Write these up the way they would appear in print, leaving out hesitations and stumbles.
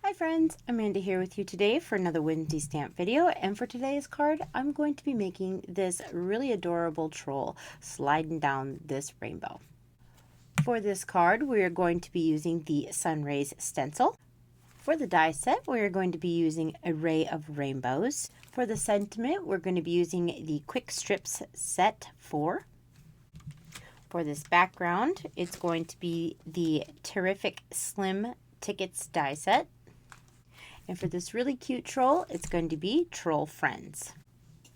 Hi friends, Amanda here with you today for another Whimsy Stamp video, and for today's card I'm going to be making this really adorable troll sliding down this rainbow. For this card we are going to be using the Sun Rays stencil. For the die set we are going to be using a Ray of Rainbows. For the sentiment we're going to be using the Quick Strips set 4. For this background it's going to be the Terrific Slim Tickets die set. And for this really cute troll, it's going to be Troll Friends.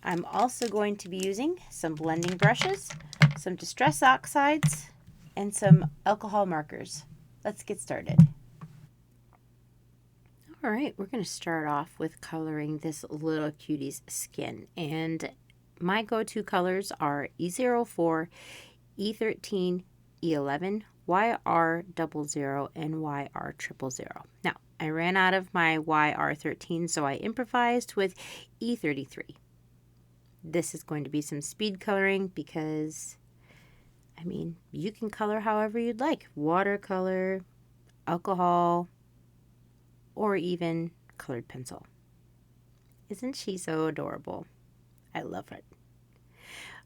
I'm also going to be using some blending brushes, some Distress Oxides, and some alcohol markers. Let's get started. All right, we're going to start off with coloring this little cutie's skin. And my go-to colors are E04, E13, E11, YR00, and YR000. Now, I ran out of my YR13, so I improvised with E33. This is going to be some speed coloring because, I mean, you can color however you'd like. Watercolor, alcohol, or even colored pencil. Isn't she so adorable? I love it.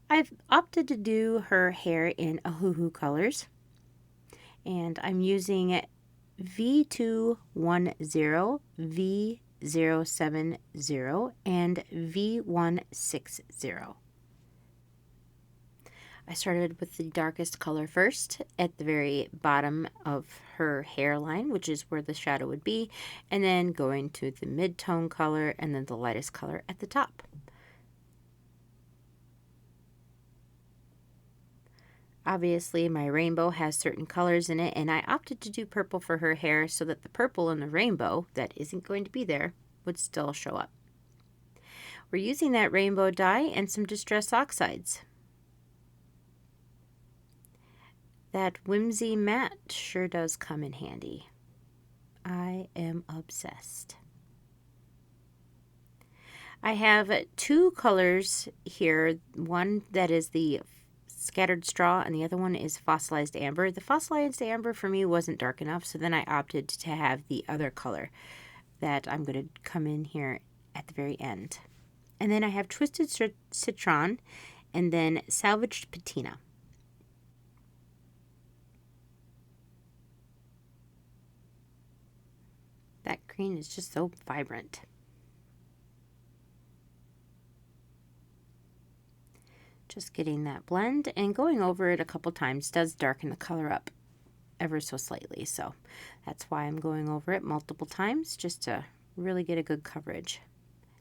I've opted to do her hair in Ahuhu colors, and I'm using V210, V070, and V160. I started with the darkest color first at the very bottom of her hairline, which is where the shadow would be, and then going to the mid-tone color and then the lightest color at the top. Obviously, my rainbow has certain colors in it, and I opted to do purple for her hair so that the purple in the rainbow that isn't going to be there would still show up. We're using that rainbow dye and some Distress Oxides. That Whimsy matte sure does come in handy. I am obsessed. I have two colors here, one that is the Scattered Straw and the other one is Fossilized Amber. The Fossilized Amber for me wasn't dark enough, so then I opted to have the other color that I'm going to come in here at the very end. And then I have Twisted Citron and then Salvaged Patina. That green is just so vibrant. Just getting that blend and going over it a couple times does darken the color up ever so slightly, so that's why I'm going over it multiple times just to really get a good coverage.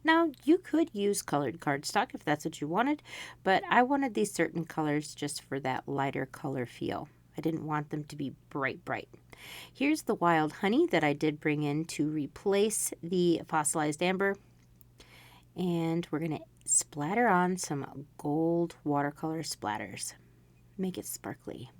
Now you could use colored cardstock if that's what you wanted, but I wanted these certain colors just for that lighter color feel. I didn't want them to be bright. Here's the Wild Honey that I did bring in to replace the Fossilized Amber, and we're going to splatter on some gold watercolor splatters. Make it sparkly.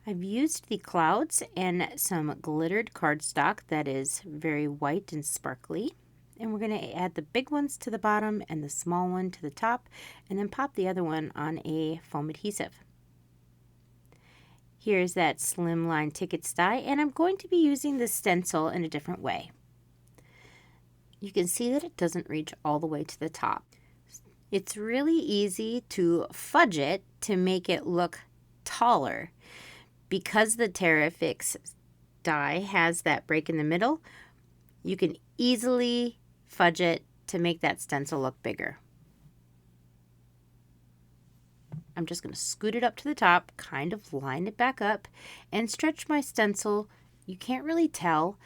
I've used the clouds and some glittered cardstock that is very white and sparkly. And we're going to add the big ones to the bottom and the small one to the top, and then pop the other one on a foam adhesive. Here's that Slimline Tickets die, and I'm going to be using the stencil in a different way. You can see that it doesn't reach all the way to the top. It's really easy to fudge it to make it look taller. Because the Terrifix die has that break in the middle, you can easily fudge it to make that stencil look bigger. I'm just going to scoot it up to the top, kind of line it back up, and stretch my stencil. You can't really tell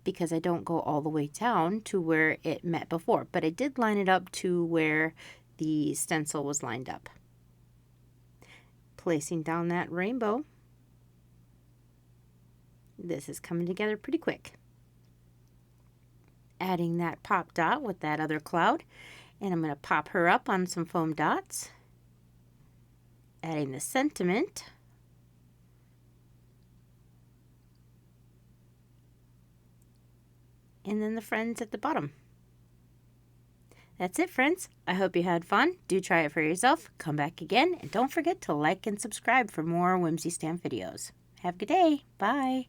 because I don't go all the way down to where it met before, but I did line it up to where the stencil was lined up. Placing down that rainbow. This is coming together pretty quick. Adding that pop dot with that other cloud, and I'm going to pop her up on some foam dots. Adding the sentiment. And then the friends at the bottom. That's it, friends. I hope you had fun. Do try it for yourself. Come back again, and don't forget to like and subscribe for more Whimsy Stamp videos. Have a good day. Bye.